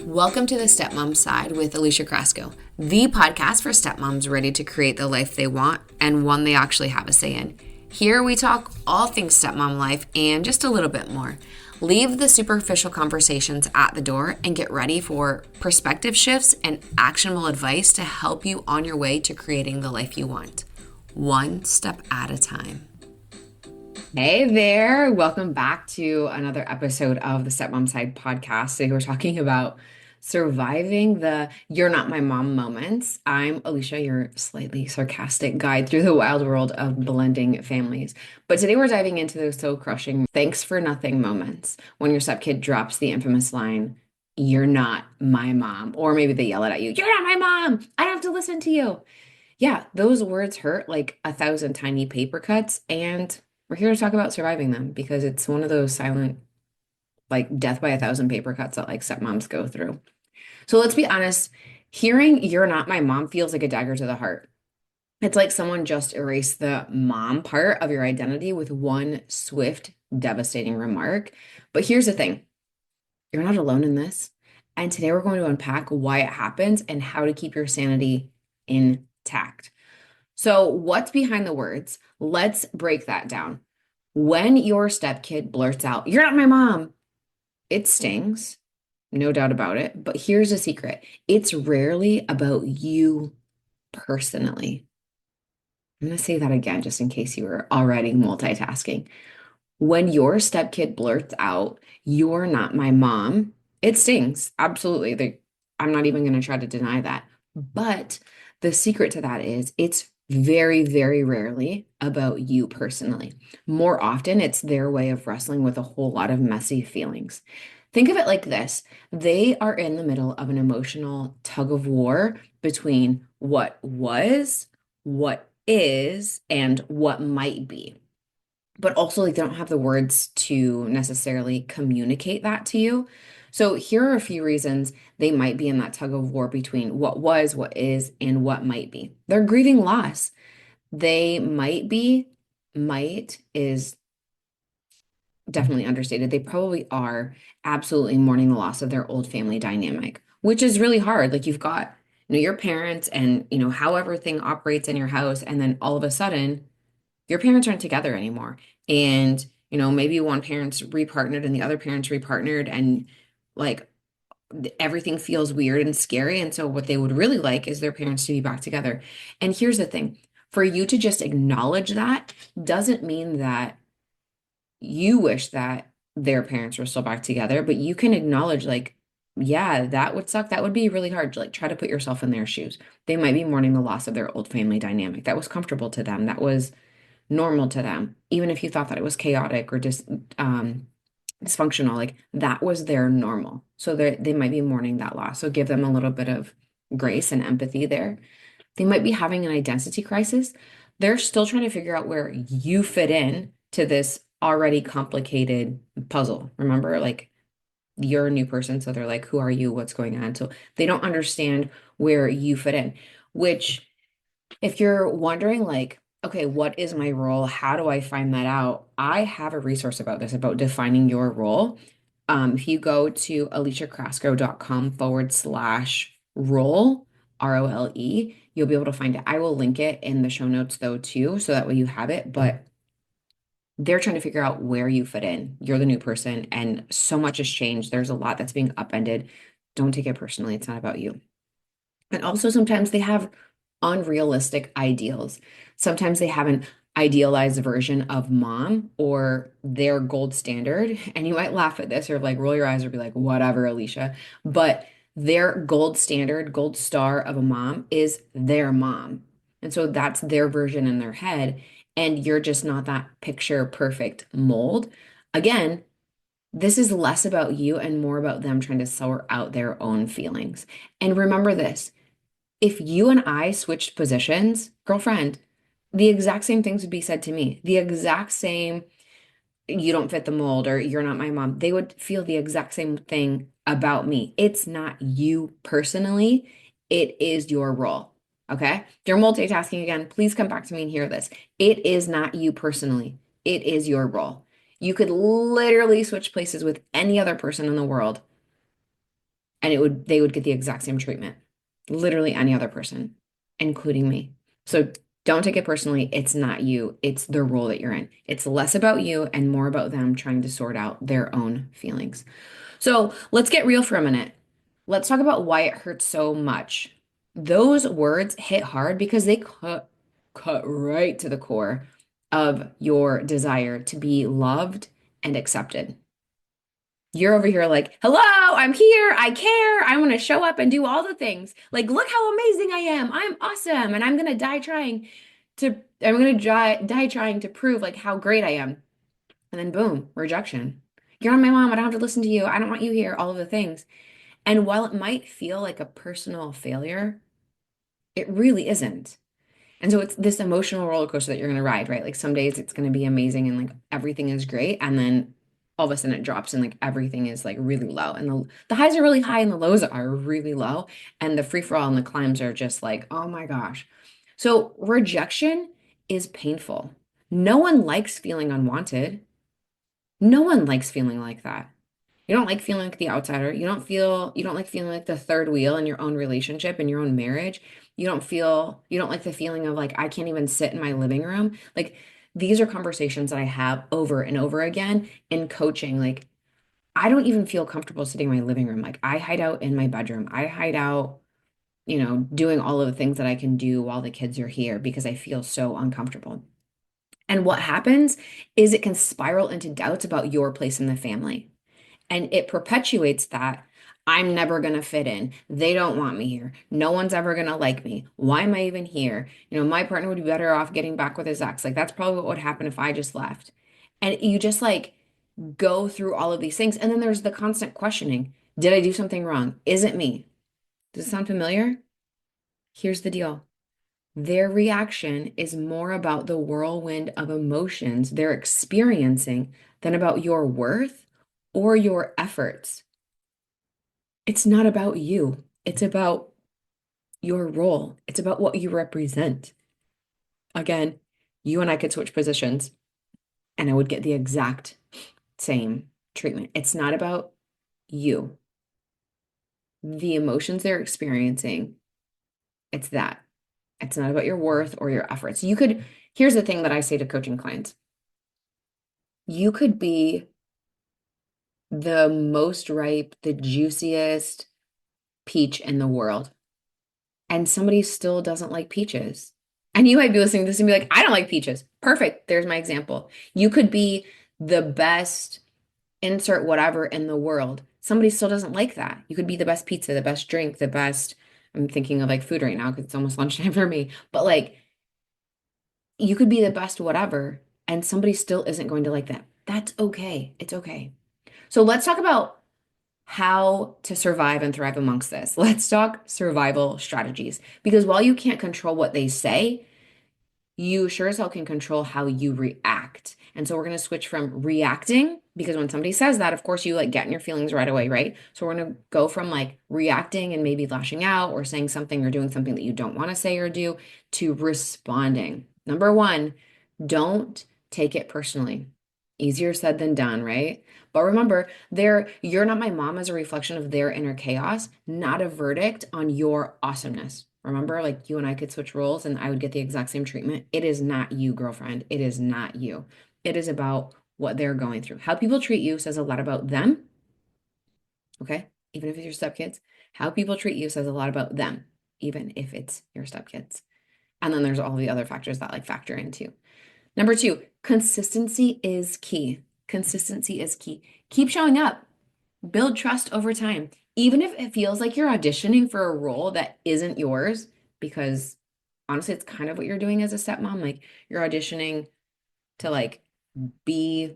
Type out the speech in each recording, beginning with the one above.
Welcome to the Stepmom Side with Alicia Crasco, the podcast for stepmoms ready to create the life they want and one they actually have a say in. Here we talk all things stepmom life and just a little bit more. Leave the superficial conversations at the door and get ready for perspective shifts and actionable advice to help you on your way to creating the life you want, one step at a time. Hey there, welcome back to another episode of the Stepmom Side podcast. Today we're talking about surviving the "you're not my mom" moments. I'm Alicia, your slightly sarcastic guide through the wild world of blending families. But today we're diving into those soul crushing thanks for nothing moments when your stepkid drops the infamous line, "You're not my mom," or maybe they yell it at you, "You're not my mom, I don't have to listen to you." Yeah, those words hurt like 1,000 tiny paper cuts, and we're here to talk about surviving them because it's one of those silent, like death by 1,000 paper cuts that like stepmoms go through. So let's be honest, hearing "you're not my mom" feels like a dagger to the heart. It's like someone just erased the mom part of your identity with one swift, devastating remark. But here's the thing, you're not alone in this. And today we're going to unpack why it happens and how to keep your sanity intact. So, what's behind the words? Let's break that down. When your stepkid blurts out, "You're not my mom," it stings, no doubt about it. But here's a secret, it's rarely about you personally. I'm going to say that again just in case you were already multitasking. When your stepkid blurts out, "You're not my mom," it stings. Absolutely. I'm not even going to try to deny that. But the secret to that is it's very, very rarely about you personally. More often, it's their way of wrestling with a whole lot of messy feelings. Think of it like this. They are in the middle of an emotional tug of war between what was, what is, and what might be, but also like they don't have the words to necessarily communicate that to you. So here are a few reasons they might be in that tug of war between what was, what is, and what might be. They're grieving loss. They might is definitely understated. They probably are absolutely mourning the loss of their old family dynamic, which is really hard. Like you've got, your parents and, how everything operates in your house, and then all of a sudden your parents aren't together anymore. And, maybe one parent's repartnered and the other parent's repartnered, and like everything feels weird and scary. And so what they would really like is their parents to be back together. And here's the thing, for you to just acknowledge that doesn't mean that you wish that their parents were still back together, but you can acknowledge like, yeah, that would suck. That would be really hard to like try to put yourself in their shoes. They might be mourning the loss of their old family dynamic. That was comfortable to them. That was normal to them, even if you thought that it was chaotic or just dysfunctional, like that was their normal. So they might be mourning that loss. So give them a little bit of grace and empathy there. They might be having an identity crisis. They're still trying to figure out where you fit in to this already complicated puzzle. Remember, like you're a new person, so they're like, who are you? What's going on? So they don't understand where you fit in, which if you're wondering, like, okay, what is my role? How do I find that out? I have a resource about this, about defining your role. If you go to aliciacrasco.com/role, ROLE, you'll be able to find it. I will link it in the show notes though, too, so that way you have it. But they're trying to figure out where you fit in. You're the new person, and so much has changed. There's a lot that's being upended. Don't take it personally. It's not about you. And also, sometimes they have unrealistic ideals. Sometimes they have an idealized version of mom or their gold standard. And you might laugh at this or like roll your eyes or be like, whatever, Alicia. But their gold standard, gold star of a mom is their mom. And so that's their version in their head. And you're just not that picture perfect mold. Again, this is less about you and more about them trying to sort out their own feelings. And remember this, if you and I switched positions, girlfriend, the exact same things would be said to me. The exact same, "You don't fit the mold," or "You're not my mom." They would feel the exact same thing about me. It's not you personally, it is your role. Okay? If you're multitasking again, please come back to me and hear this. It is not you personally, it is your role. You could literally switch places with any other person in the world, and they would get the exact same treatment. Literally any other person, including me. So don't take it personally. It's not you. It's the role that you're in. It's less about you and more about them trying to sort out their own feelings. So let's get real for a minute. Let's talk about why it hurts so much. Those words hit hard because they cut right to the core of your desire to be loved and accepted. You're over here like, hello, I'm here. I care. I want to show up and do all the things. Like, look how amazing I am. I'm awesome. And I'm going to die trying to prove like how great I am. And then boom, rejection. You're not my mom. I don't have to listen to you. I don't want you here. All of the things. And while it might feel like a personal failure, it really isn't. And so it's this emotional roller coaster that you're going to ride, right? Like some days it's going to be amazing and like everything is great. And then all of a sudden it drops and like everything is like really low. And the highs are really high and the lows are really low. And the free for all and the climbs are just like, oh my gosh. So rejection is painful. No one likes feeling unwanted. No one likes feeling like that. You don't like feeling like the outsider. You don't like feeling like the third wheel in your own relationship, in your own marriage. You don't like the feeling of like, I can't even sit in my living room. Like, these are conversations that I have over and over again in coaching. Like, I don't even feel comfortable sitting in my living room. Like, I hide out in my bedroom. I hide out, doing all of the things that I can do while the kids are here because I feel so uncomfortable. And what happens is it can spiral into doubts about your place in the family. And it perpetuates that I'm never going to fit in. They don't want me here. No one's ever going to like me. Why am I even here? My partner would be better off getting back with his ex. Like, that's probably what would happen if I just left. And you just like go through all of these things. And then there's the constant questioning. Did I do something wrong? Is it me? Does it sound familiar? Here's the deal. Their reaction is more about the whirlwind of emotions they're experiencing than about your worth or your efforts. It's not about you. It's about your role. It's about what you represent. Again, you and I could switch positions and I would get the exact same treatment. It's not about you. The emotions they're experiencing, it's that. It's not about your worth or your efforts. Here's the thing that I say to coaching clients. You could be the most ripe, the juiciest peach in the world, and somebody still doesn't like peaches. And you might be listening to this and be like, I don't like peaches. Perfect. There's my example. You could be the best insert whatever in the world. Somebody still doesn't like that. You could be the best pizza, the best drink, the best. I'm thinking of like food right now because it's almost lunchtime for me. But like, you could be the best whatever, and somebody still isn't going to like that. That's okay. It's okay. So let's talk about how to survive and thrive amongst this. Let's talk survival strategies. Because while you can't control what they say, you sure as hell can control how you react. And so we're going to switch from reacting, because when somebody says that, of course, you like get in your feelings right away, right? So we're going to go from like reacting and maybe lashing out or saying something or doing something that you don't want to say or do to responding. Number one, don't take it personally. Easier said than done, right? But remember, you're not my mom as a reflection of their inner chaos, not a verdict on your awesomeness. Remember, like you and I could switch roles and I would get the exact same treatment. It is not you, girlfriend. It is not you. It is about what they're going through. How people treat you says a lot about them. Okay. Even if it's your stepkids, how people treat you says a lot about them, even if it's your stepkids. And then there's all the other factors that like factor into. Number two, consistency is key. Consistency is key. Keep showing up. Build trust over time. Even if it feels like you're auditioning for a role that isn't yours, because honestly, it's kind of what you're doing as a stepmom. Like you're auditioning to like be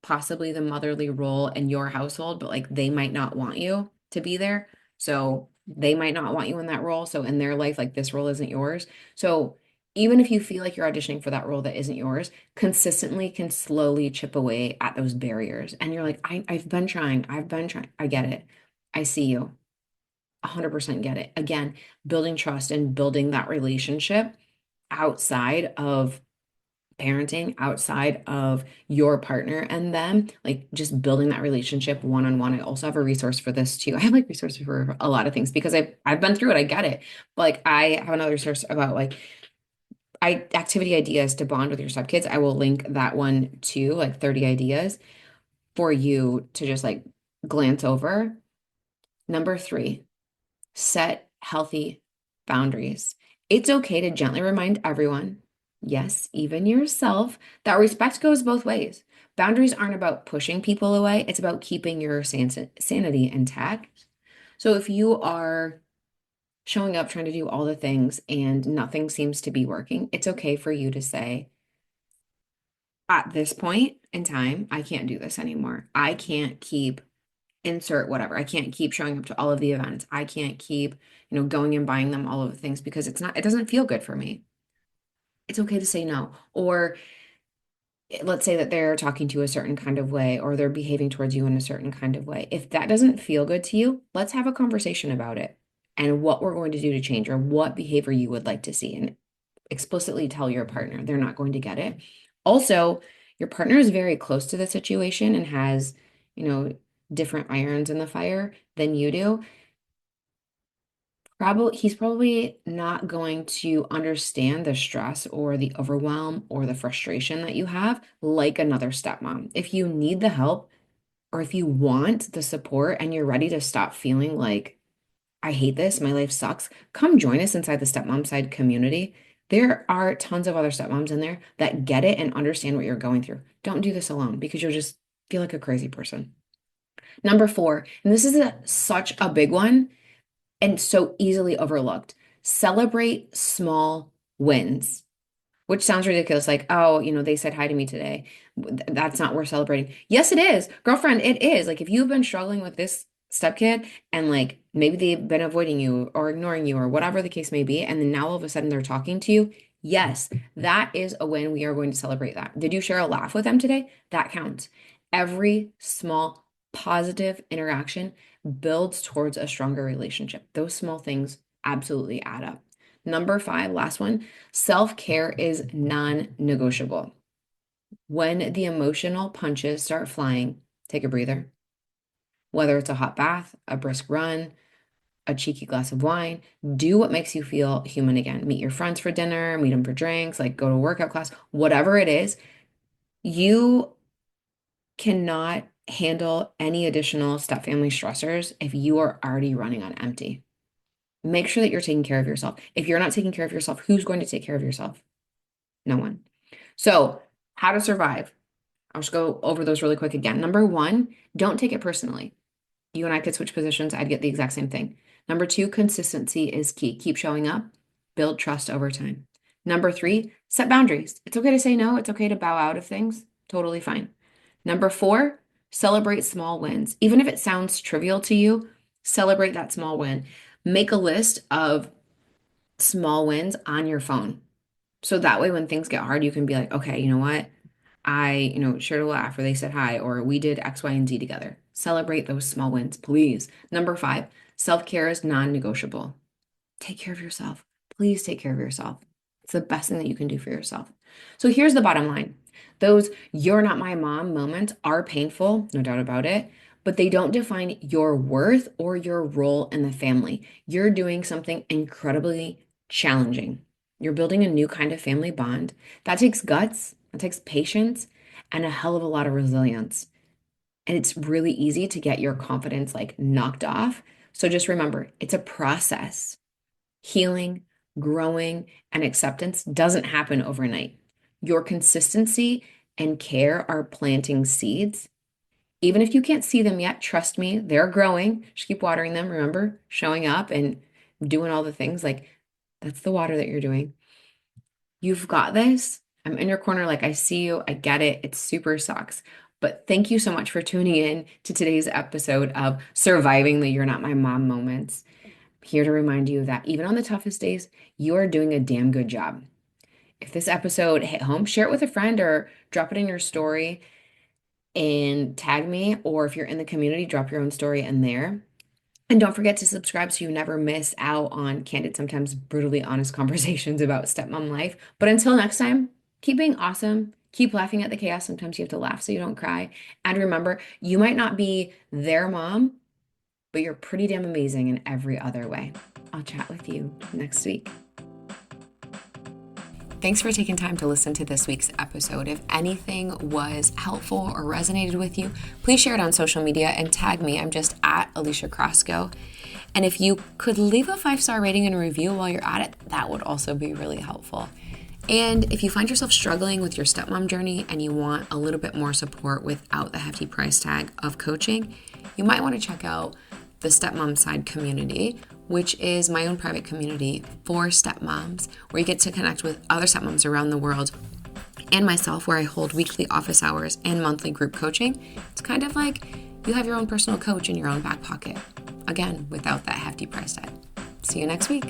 possibly the motherly role in your household, but like they might not want you to be there. So they might not want you in that role. So in their life, like this role isn't yours. So even if you feel like you're auditioning for that role that isn't yours, consistently can slowly chip away at those barriers. And you're like, I've been trying. I've been trying. I get it. I see you. 100% get it. Again, building trust and building that relationship outside of parenting outside of your partner and them, like just building that relationship one on one. I also have a resource for this too. I have like resources for a lot of things because I've been through it. I get it. But like I have another resource about like I activity ideas to bond with your stepkids. I will link that one too, like 30 ideas for you to just like glance over. Number three, set healthy boundaries. It's okay to gently remind everyone, yes, even yourself, that respect goes both ways. Boundaries aren't about pushing people away, it's about keeping your sanity intact. So if you are showing up trying to do all the things and nothing seems to be working, it's okay for you to say, at this point in time, I can't do this anymore. I can't keep insert whatever. I can't keep showing up to all of the events. I can't keep, going and buying them all of the things because it doesn't feel good for me. It's okay to say no. Or let's say that they're talking to you a certain kind of way or they're behaving towards you in a certain kind of way. If that doesn't feel good to you, let's have a conversation about it and what we're going to do to change or what behavior you would like to see and explicitly tell your partner. They're not going to get it. Also, your partner is very close to the situation and has, you know, different irons in the fire than you do. He's probably not going to understand the stress or the overwhelm or the frustration that you have like another stepmom. If you need the help or if you want the support and you're ready to stop feeling like, I hate this, my life sucks, come join us inside the stepmom side community. There are tons of other stepmoms in there that get it and understand what you're going through. Don't do this alone because you'll just feel like a crazy person. Number four, and this is such a big one and so easily overlooked. Celebrate small wins, which sounds ridiculous. Like, oh, they said hi to me today. That's not worth celebrating. Yes, it is. Girlfriend, it is. Like, if you've been struggling with this stepkid and like maybe they've been avoiding you or ignoring you or whatever the case may be, and then now all of a sudden they're talking to you, yes, that is a win. We are going to celebrate that. Did you share a laugh with them today? That counts. Every small positive interaction builds towards a stronger relationship. Those small things absolutely add up. Number five, last one, self-care is non-negotiable. When the emotional punches start flying, take a breather. Whether it's a hot bath, a brisk run, a cheeky glass of wine, do what makes you feel human again. Meet your friends for dinner, meet them for drinks, like go to a workout class, whatever it is. You cannot handle any additional step family stressors if you are already running on empty. Make sure that you're taking care of yourself. If you're not taking care of yourself, who's going to take care of yourself? No one. So, how to survive. I'll just go over those really quick again. Number one, don't take it personally. You and I could switch positions, I'd get the exact same thing. Number two, consistency is key. Keep showing up, build trust over time. Number three, set boundaries. It's okay to say no, it's okay to bow out of things. Totally fine. Number four, celebrate small wins. Even if it sounds trivial to you, celebrate that small win. Make a list of small wins on your phone. So that way, when things get hard, you can be like, okay, you know what? Shared a laugh or they said hi or we did X, Y, and Z together. Celebrate those small wins, please. Number five, self-care is non-negotiable. Take care of yourself. Please take care of yourself. It's the best thing that you can do for yourself. So here's the bottom line. Those you're not my mom moments are painful, no doubt about it, but they don't define your worth or your role in the family. You're doing something incredibly challenging. You're building a new kind of family bond. That takes guts, that takes patience, and a hell of a lot of resilience. And it's really easy to get your confidence like knocked off. So just remember, it's a process. Healing, growing, and acceptance doesn't happen overnight. Your consistency and care are planting seeds. Even if you can't see them yet, trust me, they're growing. Just keep watering them. Remember, showing up and doing all the things like that's the water that you're doing. You've got this. I'm in your corner. Like I see you. I get it. It super sucks. But thank you so much for tuning in to today's episode of Surviving the You're Not My Mom moments. Here to remind you that even on the toughest days, you are doing a damn good job. If this episode hit home, share it with a friend or drop it in your story and tag me. Or if you're in the community, drop your own story in there. And don't forget to subscribe so you never miss out on candid, sometimes brutally honest conversations about stepmom life. But until next time, Keep being awesome. Keep laughing at the chaos. Sometimes you have to laugh so you don't cry. And remember, you might not be their mom, but you're pretty damn amazing in every other way. I'll chat with you next week. Thanks for taking time to listen to this week's episode. If anything was helpful or resonated with you, please share it on social media and tag me. I'm just at Alicia Crasco. And if you could leave a 5-star rating and a review while you're at it, that would also be really helpful. And if you find yourself struggling with your stepmom journey and you want a little bit more support without the hefty price tag of coaching, you might want to check out the Stepmom Side community, which is my own private community for stepmoms, where you get to connect with other stepmoms around the world and myself, where I hold weekly office hours and monthly group coaching. It's kind of like you have your own personal coach in your own back pocket. Again, without that hefty price tag. See you next week.